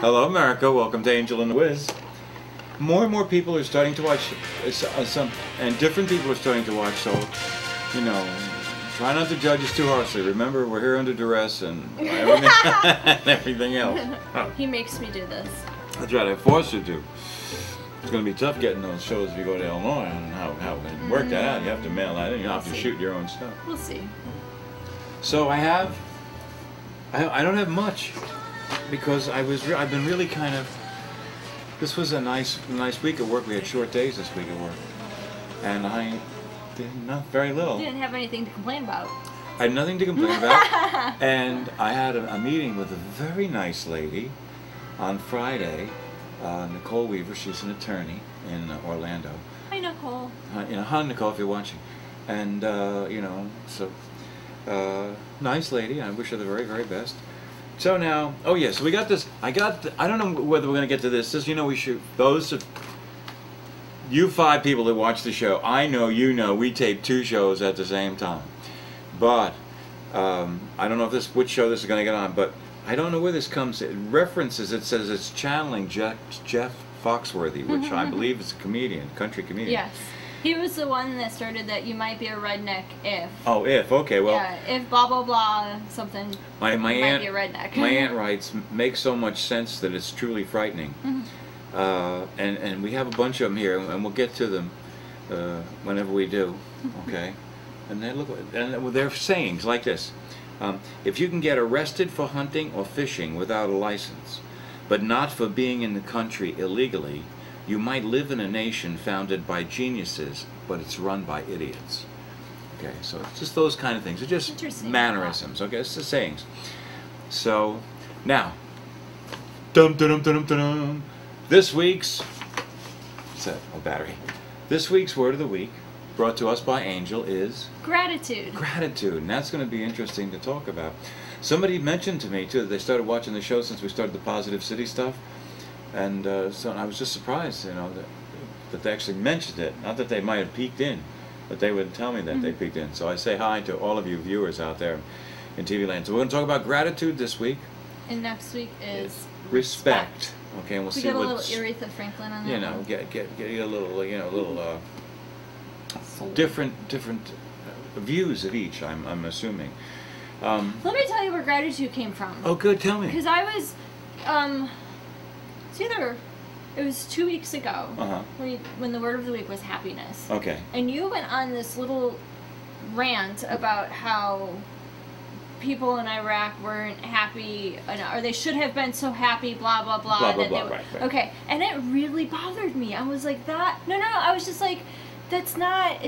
Hello, America. Welcome to Angel and the Wiz. More and more people are starting to watch, and different people are starting to watch. So, you know, try not to judge us too harshly. Remember, we're here under duress and everything, and everything else. Oh. He makes me do this. That's right. I forced you to. It's going to be tough getting those shows if you go to Illinois. And how to work that out. You have to mail that in. You have to shoot your own stuff. We'll see. So I don't have much because I've been really kind of. This was a nice week at work. We had short days this week at work, and I did not very little. You didn't have anything to complain about. I had nothing to complain about, and I had a meeting with a very nice lady on Friday, Nicole Weaver. She's an attorney in Orlando. Hi, Nicole. Hi, Nicole, if you're watching, and nice lady. I wish her the very, very best. So now, oh yeah, so we got this. I don't know whether we're going to get to this. This, we shoot. You 5 people that watch the show, I know, we tape 2 shows at the same time. But, I don't know which show this is going to get on, but I don't know where this comes. It says it's channeling Jeff Foxworthy, which I believe is a comedian, country comedian. Yes. He was the one that started that you might be a redneck if. Oh, if. Okay, well. Yeah, if blah, blah, blah, something, my might aunt, be a redneck. My aunt writes, makes so much sense that it's truly frightening. And we have a bunch of them here, and we'll get to them whenever we do, okay? And then they're sayings like this. If you can get arrested for hunting or fishing without a license, but not for being in the country illegally, you might live in a nation founded by geniuses, but it's run by idiots. Okay, so it's just those kind of things. They're just mannerisms, okay? It's the sayings. So, now, this week's, battery. This week's word of the week, brought to us by Angel, is gratitude. Gratitude, and that's going to be interesting to talk about. Somebody mentioned to me too that they started watching the show since we started the Positive City stuff, and so I was just surprised, that they actually mentioned it. Not that they might have peeked in, but they would tell me that they peeked in. So I say hi to all of you viewers out there in TV land. So we're going to talk about gratitude this week. And next week is respect. Okay, and we'll see get a what's, little Aretha Franklin on that. Get a little, different views of each. I'm assuming. Let me tell you where gratitude came from. Oh, good. Tell me. Because I was, it was 2 weeks ago when the word of the week was happiness. Okay. And you went on this little rant about how people in Iraq weren't happy, or they should have been so happy, blah, blah, blah. Blah, blah, blah, right. Okay, and it really bothered me. I was like, I was just like, it's not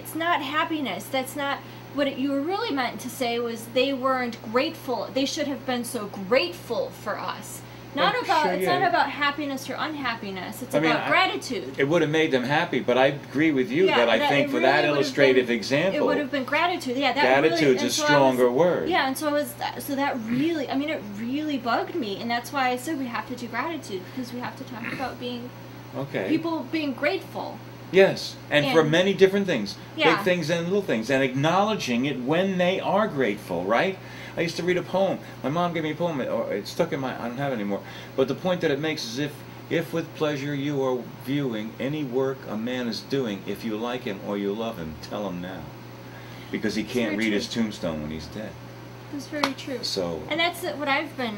happiness. That's not what you were really meant to say was they weren't grateful. They should have been so grateful for us. It's not about happiness or unhappiness. It's about gratitude. It would have made them happy, but I agree with you that I think for that illustrative example, it would have been gratitude. Yeah, gratitude's a stronger word. Yeah, and so that really, it really bugged me, and that's why I said we have to do gratitude, because we have to talk about people being grateful. Yes, and for many different things, yeah. Big things and little things, and acknowledging it when they are grateful, right? I used to read a poem. My mom gave me a poem. It's stuck in I don't have it anymore. But the point that it makes is if with pleasure you are viewing any work a man is doing, if you like him or you love him, tell him now. Because he can't read his tombstone when he's dead. That's very true. And that's what I've been,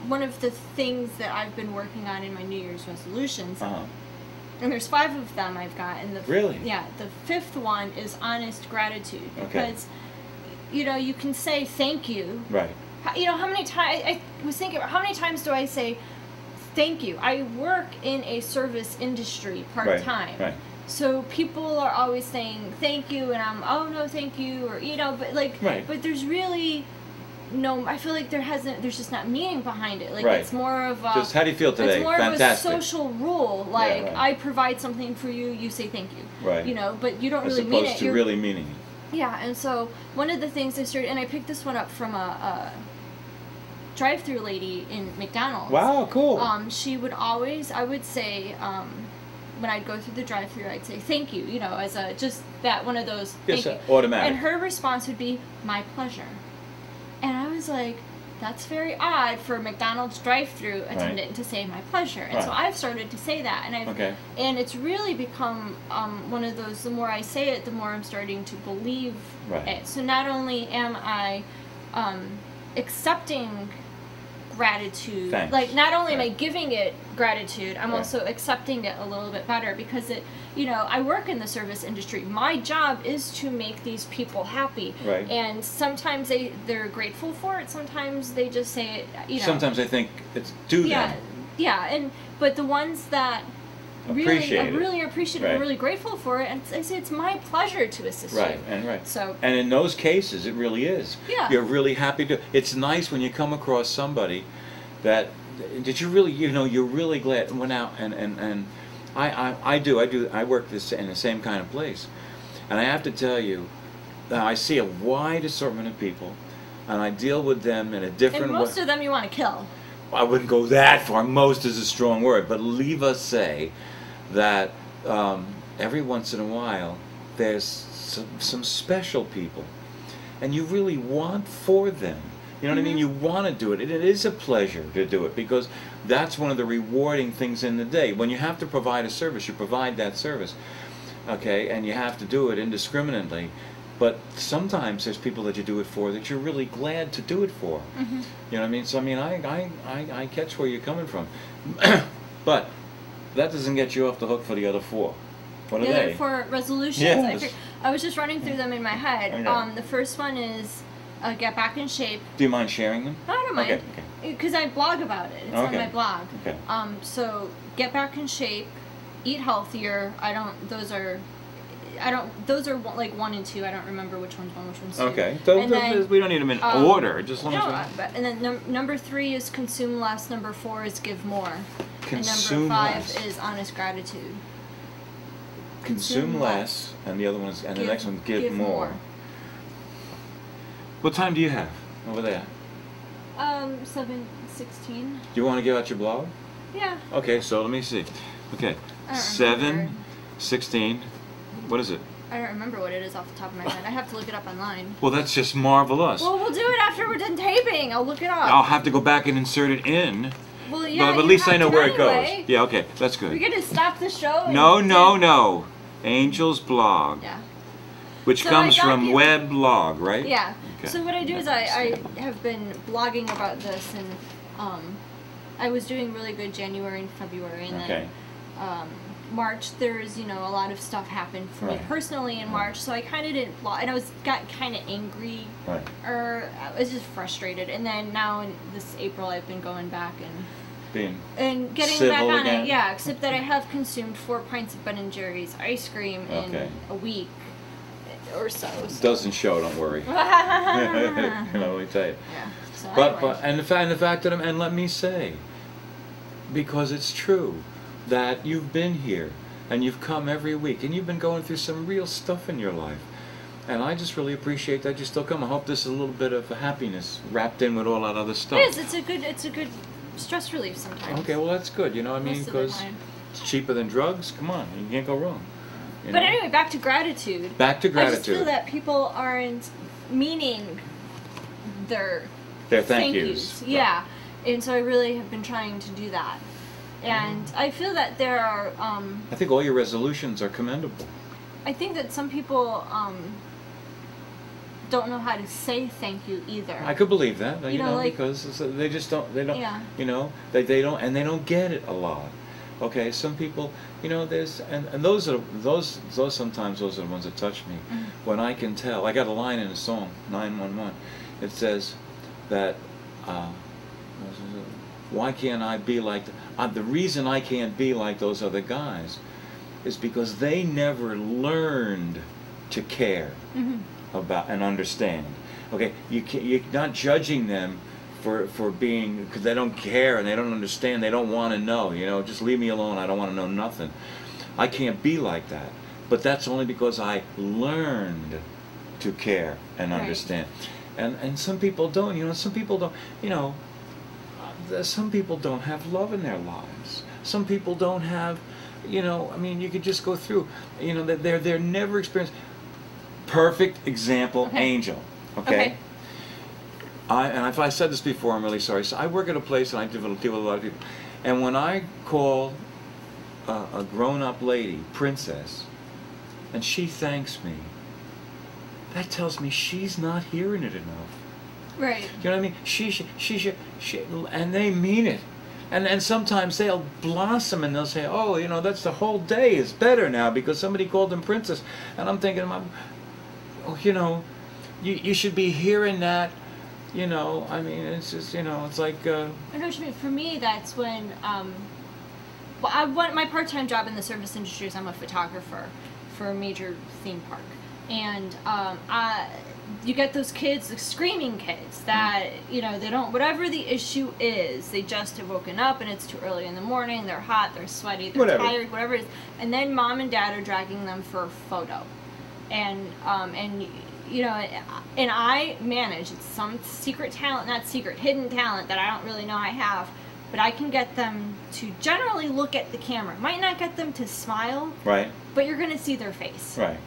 one of the things that I've been working on in my New Year's resolutions. And there's 5 of them I've got. And really? Yeah. The 5th one is honest gratitude. Because, you can say thank you. Right. How many times, I was thinking, how many times do I say thank you? I work in a service industry part-time. Right. So people are always saying thank you, and I'm, oh no, thank you, or, but there's really no, I feel like there's just not meaning behind it. Like, it's more of a... Just, how do you feel today? It's more Fantastic. of a social rule. Like, I provide something for you, you say thank you. Right. But you don't really mean it. As opposed to really meaning it. Yeah, and so one of the things I started, and I picked this one up from a drive-through lady in McDonald's. Wow, cool. She would always, I would say, when I'd go through the drive-through, I'd say thank you, as just that one of those, thank you. Automatic. And her response would be, my pleasure. And I was like, that's very odd for a McDonald's drive-through attendant to say my pleasure. And so I've started to say that, and and it's really become one of those, the more I say it, the more I'm starting to believe it. So not only am I accepting gratitude, like not only am I giving it gratitude, I'm also accepting it a little bit better, because it, you know, I work in the service industry. My job is to make these people happy, and sometimes they're grateful for it, sometimes they just say it, you know, sometimes I think it's due them. But the ones that really appreciate it and really grateful for it, and I say it's my pleasure to assist you. So, and in those cases, it really is. You're really happy to. It's nice when you come across somebody that you really, you know, you're really glad went out and I work this in the same kind of place, and I have to tell you, I see a wide assortment of people, and I deal with them in a different way. And most of them you want to kill. I wouldn't go that far. Most is a strong word, but leave us say that every once in a while there's some special people, and you really want for them. You know what I mean? You want to do it. It is a pleasure to do it, because that's one of the rewarding things in the day. When you have to provide a service, you provide that service, okay, and you have to do it indiscriminately. But sometimes there's people that you do it for that you're really glad to do it for. You know what I mean? So I mean, I catch where you're coming from, but that doesn't get you off the hook for the other four. What are they? The other four resolutions. I was just running through them in my head. The first one is get back in shape. Do you mind sharing them? No, I don't mind. Because I blog about it. It's on my blog. So get back in shape, eat healthier. Those are like 1 and 2. I don't remember which one's 1, which one's 2. Okay. Then, we don't need them in order. Just long as and then number 3 is consume less. Number 4 is give more. Consume and number 5 less. is honest gratitude. Consume less, and the other one is, and the next one, give more. What time do you have over there? 7:16. Do you want to give out your blog? Yeah. Okay, so let me see. Okay, 7:16. What is it? I don't remember what it is off the top of my head. I have to look it up online. Well, that's just marvelous. Well, we'll do it after we're done taping. I'll look it up. I'll have to go back and insert it in. Well, yeah, but at least I know where it anyway. goes. Yeah, okay, that's good. We're going to stop the show? No. Angel's blog. Yeah. Which comes from Weblog, right? Yeah. Okay. So what I do is I have been blogging about this, and I was doing really good January and February, and then March, there's, you know, a lot of stuff happened for me personally in March, so I kind of didn't blog, and I got kind of angry, or I was just frustrated, and then now in this April I've been going back and getting back on it, except that I have consumed 4 pints of Ben & Jerry's ice cream in a week or so. Doesn't show, don't worry. Let me tell you. Yeah. So but and the fact that and let me say, because it's true that you've been here and you've come every week and you've been going through some real stuff in your life, and I just really appreciate that you still come. I hope this is a little bit of happiness wrapped in with all that other stuff. It is. It's a good stress relief sometimes. Okay, well that's good. You know what I mean? Because it's cheaper than drugs. Come on, you can't go wrong. But anyway, back to gratitude. Back to gratitude. I just feel that people aren't meaning their thank yous. Yeah, and so I really have been trying to do that. And I feel that there are... I think all your resolutions are commendable. I think that some people don't know how to say thank you either. I could believe that, you know, like, because they just don't, you know, they don't get it a lot. Okay, some people, you know, there's, and those sometimes those are the ones that touch me. When I can tell, I got a line in a song, 911, it says that, why can't I be like, the reason I can't be like those other guys is because they never learned to care about and understand. Okay, you're not judging them for being, because they don't care and they don't understand, they don't want to know, you know, just leave me alone, I don't want to know nothing. I can't be like that, but that's only because I learned to care and understand. And some people don't, you know, some people don't, you know, some people don't have love in their lives. Some people don't have, you know, I mean, you could just go through, you know, they're never experienced. Perfect example, Angel, okay? I said this before, I'm really sorry. So I work at a place and I deal with a lot of people. And when I call a grown-up lady Princess, and she thanks me, that tells me she's not hearing it enough. Right. You know what I mean? She, and they mean it. And sometimes they'll blossom and they'll say, oh, you know, that's the whole day is better now because somebody called them Princess. And I'm thinking, oh, you know, you should be hearing that. You know, I mean, it's just, you know, it's like... I know what you mean. For me, that's when... well, I want my part-time job in the service industry is I'm a photographer for a major theme park. And you get those kids, the screaming kids, that, you know, they don't... Whatever the issue is, they just have woken up and it's too early in the morning, they're hot, they're sweaty, they're tired, whatever it is. And then mom and dad are dragging them for a photo. And you know, and I manage, it's some secret talent, not secret, hidden talent that I don't really know I have, but I can get them to generally look at the camera. Might not get them to smile, Right. but you're going to see their face. Right.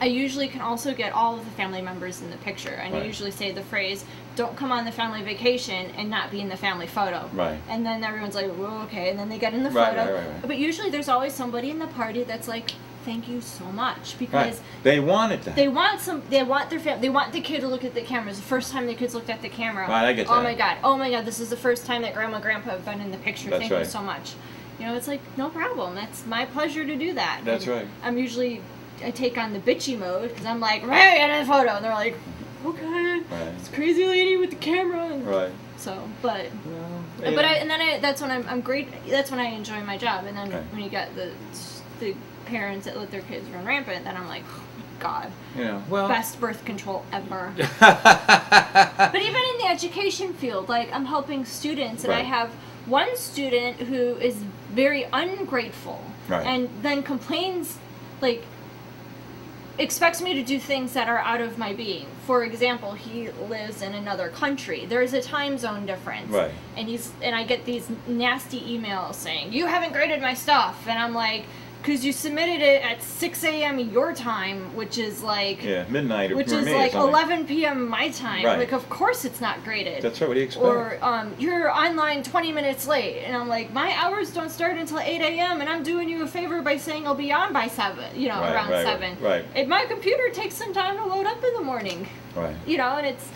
I usually can also get all of the family members in the picture, and I usually say the phrase, don't come on the family vacation and not be in the family photo. Right. And then everyone's like, well, okay, and then they get in the Right, photo. right. But usually there's always somebody in the party that's like, thank you so much, because They wanted that. they want their family, they want the kid to look at the camera. It's the first time the kids looked at the camera. Right, I get Oh that. my god, this is the first time that grandma and grandpa have been in the picture. That's Thank you right. so much. You know, it's like, no problem. That's my pleasure to do that. That's And right. I take on the bitchy mode because I'm like, right, get in the photo, and they're like, okay, Right. it's crazy lady with the camera. And Right. so, but Well, that's when I'm great. That's when I enjoy my job. And then Right. when you get the parents that let their kids run rampant, then I'm like, oh, God, you know, well... best birth control ever. But even in the education field, like I'm helping students, and I Right. have one student who is very ungrateful, Right. and then complains, like expects me to do things that are out of my being. For example, he lives in another country. There's a time zone difference. Right. And I get these nasty emails saying, you haven't graded my stuff. And I'm like, because you submitted it at 6 a.m. your time, which is like... Yeah, midnight or which for is me or like something. 11 p.m. my time. Right. Like, of course it's not graded. That's right, what do you expect? Or, you're online 20 minutes late. And I'm like, my hours don't start until 8 a.m. and I'm doing you a favor by saying I'll be on by 7, you know, Right, around right, 7. right. If my computer takes some time to load up in the morning. Right. You know, and it's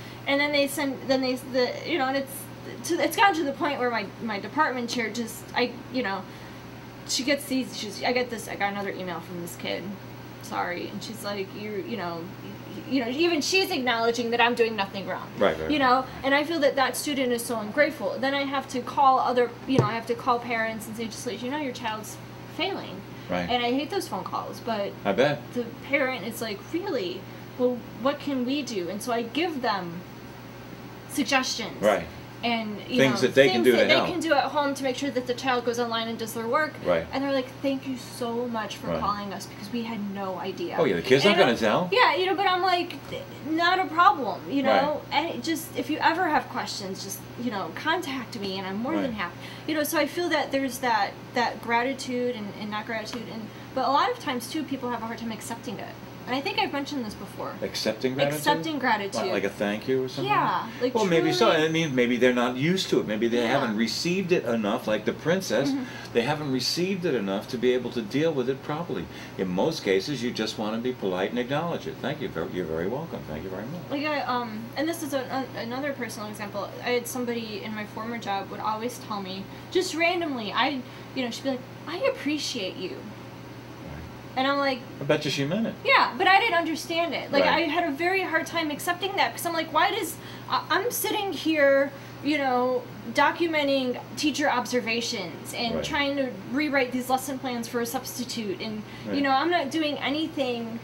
gotten to the point where my department chair just, she gets these, I got another email from this kid, sorry, and she's like, you know, even she's acknowledging that I'm doing nothing wrong. Right. You know, and I feel that student is so ungrateful. Then I have to call I have to call parents and say, just let you know your child's failing. Right. And I hate those phone calls, but I bet. the parent is like, really? Well, what can we do? And so I give them suggestions. Right. And Things that they can do to they help. can do at home to make sure that the child goes online and does their work. Right. And they're like, thank you so much for Right. calling us because we had no idea. Oh, yeah, the kid's not going to tell. Yeah, but I'm like, not a problem, And it just, if you ever have questions, just, contact me and I'm more than Right. happy. So I feel that there's that gratitude and not gratitude. But a lot of times, too, people have a hard time accepting it. And I think I've mentioned this before. Accepting gratitude? Accepting gratitude. Like a thank you or something? Yeah. Like Well, maybe so. truly- I mean, maybe they're not used to it. Maybe they Yeah. haven't received it enough, like the princess. They haven't received it enough to be able to deal with it properly. In most cases, you just want to be polite and acknowledge it. Thank you. You're very welcome. Thank you very much. Like and this is another personal example. I had somebody in my former job would always tell me, just randomly, she'd be like, I appreciate you. And I'm like, I bet you she meant it. yeah, but I didn't understand it. Like, Right. I had a very hard time accepting that because I'm like, I'm sitting here, documenting teacher observations and Right. trying to rewrite these lesson plans for a substitute. And, Right. I'm not doing anything.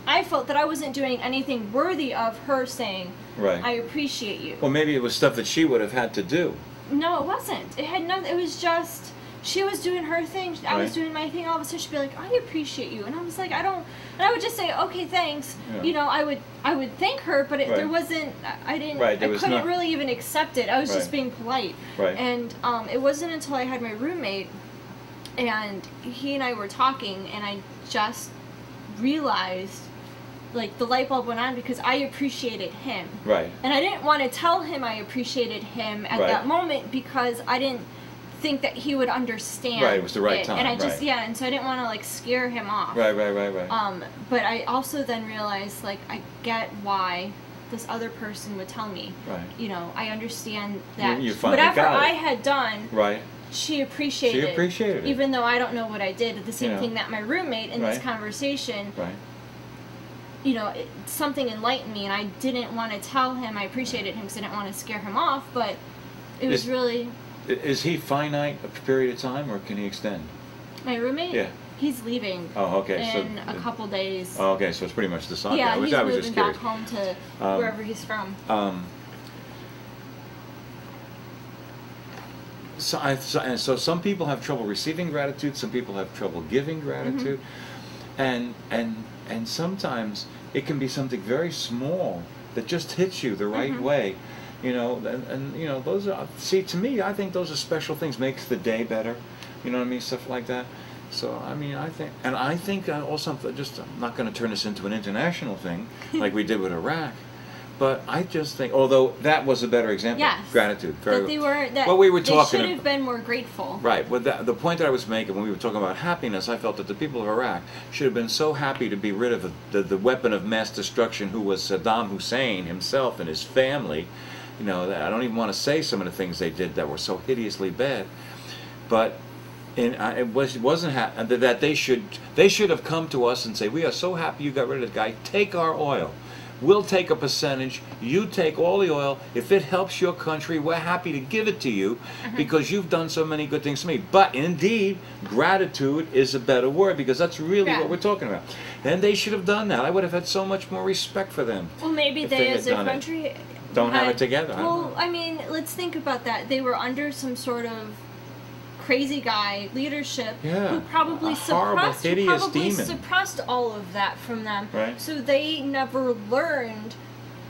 I felt that I wasn't doing anything worthy of her saying, Right. I appreciate you. Well, maybe it was stuff that she would have had to do. No, it wasn't. It had nothing. It was just she was doing her thing. I was Right. doing my thing. All of a sudden, she'd be like, "I appreciate you," and I was like, "I don't." And I would just say, "Okay, thanks." Yeah. I would thank her, but there Right. wasn't. I didn't. Right, there I was couldn't not- really even accept it. I was just Right. being polite. Right. And it wasn't until I had my roommate, and he and I were talking, and I just realized like the light bulb went on because I appreciated him. Right. And I didn't want to tell him I appreciated him at Right. that moment because I didn't think that he would understand. Right, it was the right time, And I just right. yeah, and so I didn't want to like scare him off. Right. But I also then realized like I get why this other person would tell me. Right. You know, I understand that You finally whatever got it. I had done, Right. she appreciated. She appreciated it. Even though I don't know what I did. The same Yeah. thing that my roommate in this Right. conversation, Right. you know, something enlightened me, and I didn't want to tell him I appreciated him because I didn't want to scare him off. But it was Is- really Is he finite a period of time, or can he extend? my roommate. Yeah. He's leaving Oh, okay. in a couple days. Oh, okay. So it's pretty much the same. yeah, I was he's just moving curious. back home to wherever he's from. So some people have trouble receiving gratitude. Some people have trouble giving gratitude, and sometimes it can be something very small that just hits you the right way, you know. And you know, those are, see, to me, I think those are special things. Makes the day better, you know what I mean? Stuff like that. So I mean, I think also, just I'm not going to turn this into an international thing like we did with Iraq. But I just think, although that was a better example, Yes. gratitude. That they were that what we were they talking should have been more grateful. Right. Well, the point that I was making when we were talking about happiness, I felt that the people of Iraq should have been so happy to be rid of the weapon of mass destruction who was Saddam Hussein himself and his family. You know, I don't even want to say some of the things they did that were so hideously bad. But wasn't that they should have come to us and say, we are so happy you got rid of the guy. Take our oil. We'll take a percentage. You take all the oil. If it helps your country, we're happy to give it to you because you've done so many good things for me. But indeed, gratitude is a better word because that's really what we're talking about. And they should have done that. I would have had so much more respect for them. Well, maybe if they had as a done it. country Don't have it together. I don't Well, know. I mean, let's think about that. They were under some sort of crazy guy leadership Yeah, who probably a horrible, hideous demon. suppressed all of that from them. Right. So they never learned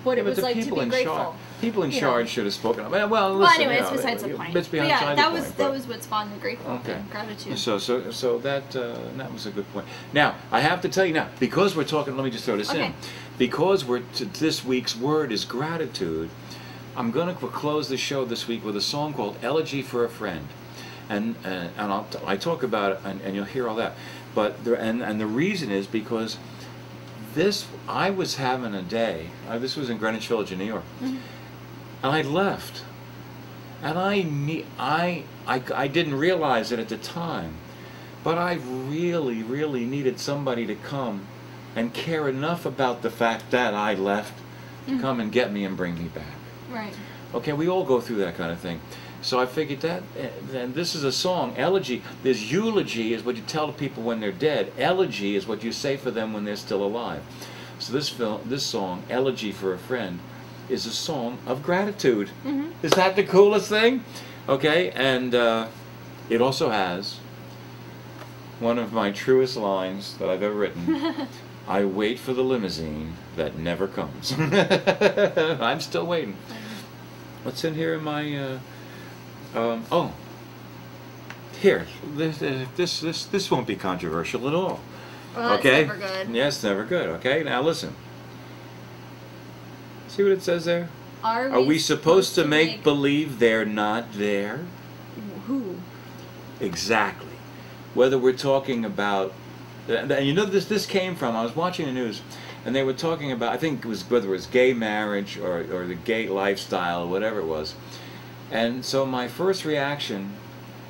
what Yeah, it but was the like to people be in grateful. charge, people in You charge know. should have spoken up. Well, Well, listen, anyway, you it's know, besides the point. It's But behind yeah, the that point, was but- what spawned the grateful. Okay. Gratitude. So that was a good point. Now I have to tell you now, because we're talking. Let me just throw this Okay. in. Because this week's word is gratitude. I'm going to close the show this week with a song called "Elegy for a Friend," and I talk about it, and you'll hear all that. But the reason is because I was having a day. This was in Greenwich Village in New York, and I left. And I didn't realize it at the time, but I really, really needed somebody to come and care enough about the fact that I left to come and get me and bring me back. Right. Okay, we all go through that kind of thing. So I figured that, and this is a song, elegy. There's eulogy is what you tell people when they're dead. Elegy is what you say for them when they're still alive. So this song, Elegy for a Friend, is a song of gratitude. Is that the coolest thing? Okay, and it also has one of my truest lines that I've ever written. I wait for the limousine that never comes. I'm still waiting. What's in here in my... here. This won't be controversial at all. Well, that's Okay? never good. Yes, never good. Okay, now listen. See what it says there? Are Are we supposed to make believe they're not there? Who? Exactly. Whether we're talking about, and you know, this came from, I was watching the news, and they were talking about, I think it was whether it was gay marriage or the gay lifestyle or whatever it was. And so my first reaction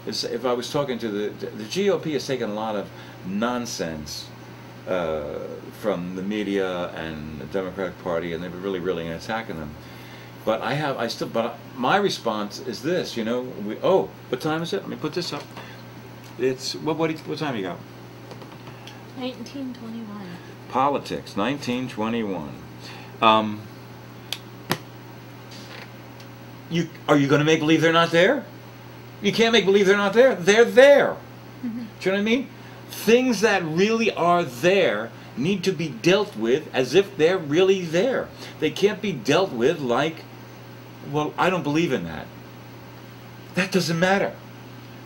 is, if I was talking to the GOP has taken a lot of nonsense from the media and the Democratic Party, and they've been really, really attacking them. But but my response is this, you know, what time is it? Let me put this up. It's, what time you got? 1921. Politics, 1921. Are you going to make believe they're not there? You can't make believe they're not there. They're there. Do you know what I mean? Things that really are there need to be dealt with as if they're really there. They can't be dealt with like, well, I don't believe in that. That doesn't matter.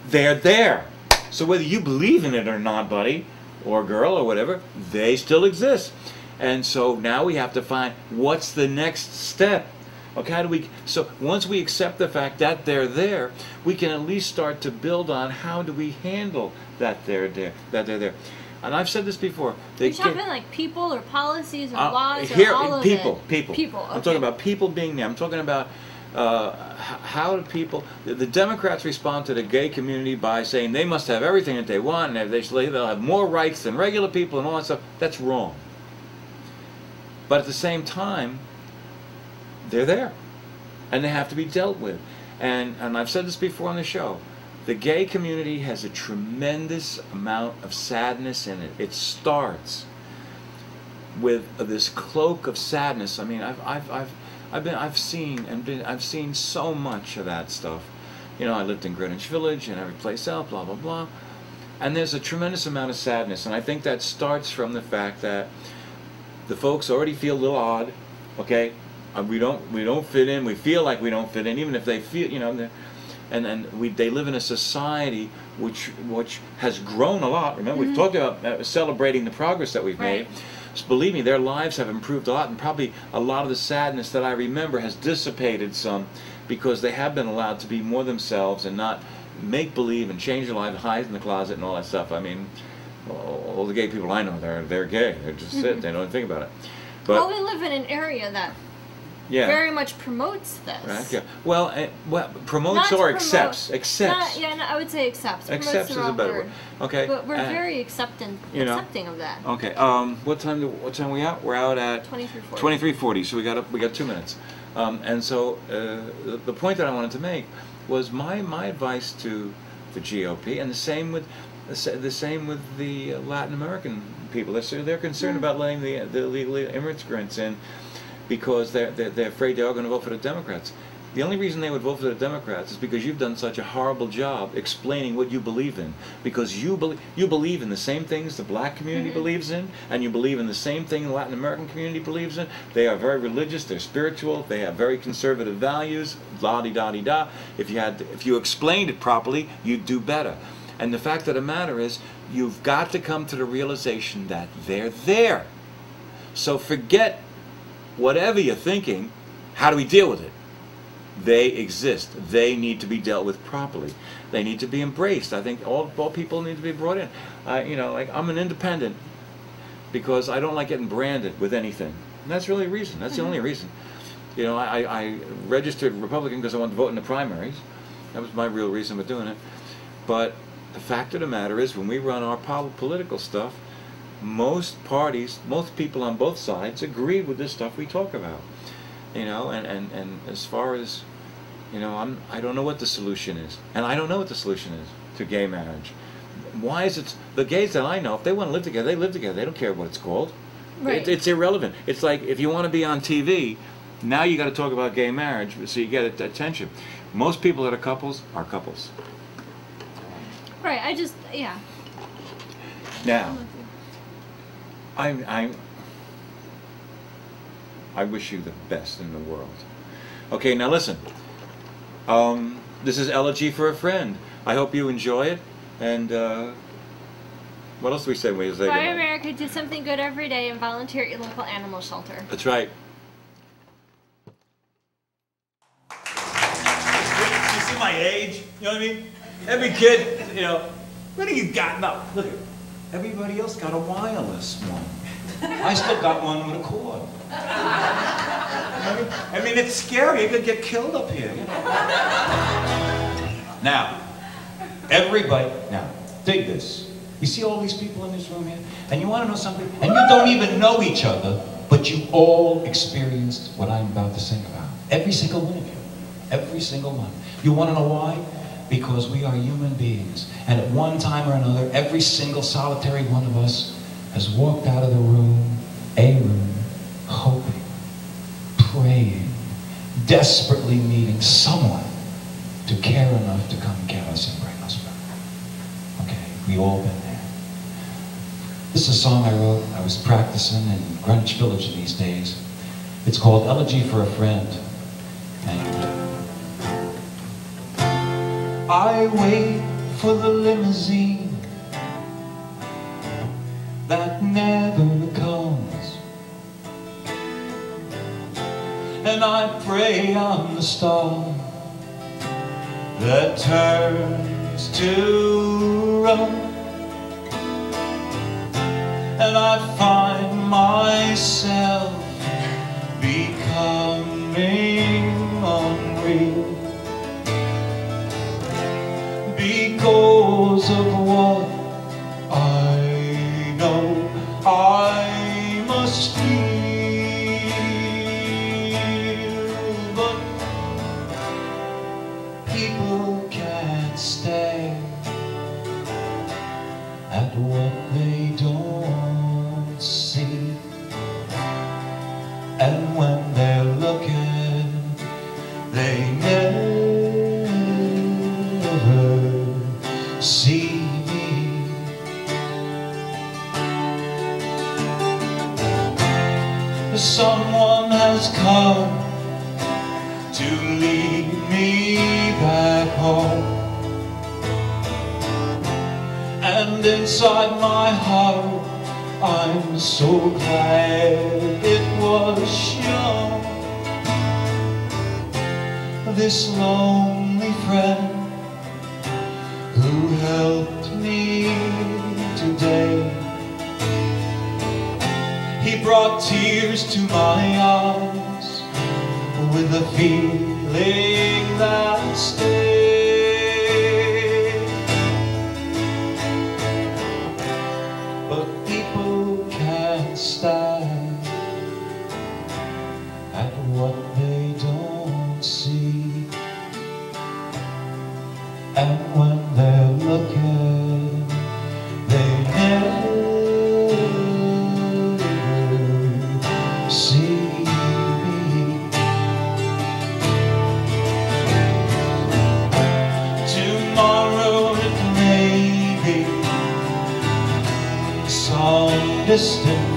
They're there. So whether you believe in it or not, buddy, or girl, or whatever, they still exist. And so now we have to find what's the next step. Okay, how do we, so once we accept the fact that they're there, we can at least start to build on how do we handle that they're there. And I've said this before. You're talking like people or policies or laws here, or all of people, it? People. People, okay. I'm talking about people being there. I'm talking about how do people, the Democrats respond to the gay community by saying they must have everything that they want and they'll have more rights than regular people and all that stuff. That's wrong. But at the same time, they're there. And they have to be dealt with. And I've said this before on the show. The gay community has a tremendous amount of sadness in it. It starts with this cloak of sadness. I mean, I've seen so much of that stuff. You know, I lived in Greenwich Village and every place else, blah blah blah. And there's a tremendous amount of sadness, and I think that starts from the fact that the folks already feel a little odd. Okay, we don't fit in. We feel like we don't fit in, even if they feel, you know. And they live in a society which has grown a lot. Remember, we've talked about celebrating the progress that we've made. So believe me, their lives have improved a lot, and probably a lot of the sadness that I remember has dissipated some, because they have been allowed to be more themselves and not make believe and change their life, hide in the closet and all that stuff. I mean, all the gay people I know, they're gay. They're just sit. They don't think about it. But well, we live in an area that yeah, very much promotes this. Right, yeah. Well, promotes or accepts. Accepts. No, I would say accepts. Accepts is a better word. Okay. But we're very accepting of that. Okay. What time are we out? We're out at 23:40. 23:40. So we got 2 minutes. And so the point that I wanted to make was my advice to the GOP, and the same with the Latin American people. They're concerned about letting the illegal immigrants in, because they're afraid they are going to vote for the Democrats. The only reason they would vote for the Democrats is because you've done such a horrible job explaining what you believe in. Because you believe in the same things the black community believes in, and you believe in the same thing the Latin American community believes in. They are very religious, they're spiritual, they have very conservative values, la-di-da-di-da. If you explained it properly, you'd do better. And the fact of the matter is, you've got to come to the realization that they're there. So forget whatever you're thinking. How do we deal with it? They exist. They need to be dealt with properly. They need to be embraced. I think all people need to be brought in. You know, like, I'm an independent because I don't like getting branded with anything. And that's really the reason. That's the only reason. You know, I registered Republican because I wanted to vote in the primaries. That was my real reason for doing it. But the fact of the matter is, when we run our political stuff, most parties, most people on both sides agree with this stuff we talk about. You know, and as far as, you know, I don't know what the solution is. And I don't know what the solution is to gay marriage. Why is it, the gays that I know, if they want to live together, they live together. They don't care what it's called. Right. It's irrelevant. It's like, if you want to be on TV, now you got to talk about gay marriage so you get attention. Most people that are couples are couples. Right, yeah. Now, I wish you the best in the world. Okay, now listen. This is Elegy for a Friend. I hope you enjoy it. And what else do we say? Fly America, do something good every day and volunteer at your local animal shelter. That's right. You see my age? You know what I mean? Every kid, you know, what do you got? No, look at it. Everybody else got a wireless one. I still got one with a cord. I mean, it's scary. You could get killed up here, you know. Now, everybody, now, dig this. You see all these people in this room here? And you want to know something? And you don't even know each other, but you all experienced what I'm about to sing about. Every single one of you. Every single one. You want to know why? Because we are human beings. And at one time or another, every single solitary one of us has walked out of the room, hoping, praying, desperately needing someone to care enough to come get us and bring us back. Okay, we all been there. This is a song I wrote. I was practicing in Greenwich Village in these days. It's called Elegy for a Friend. And I wait for the limousine that never comes. prey on the star that turns to rum, and I find myself becoming unreal because of what I know I must feel. But people can't stare at what they don't see, and when they're looking, they never see me. Someone has come to lead me back home, and inside my heart I'm so glad it was shown. This lonely friend who helped me today, he brought tears to my eyes with a feeling that stayed. But people can't stand at what they don't see, and when they're looking, they never see me. Tomorrow it may be some distant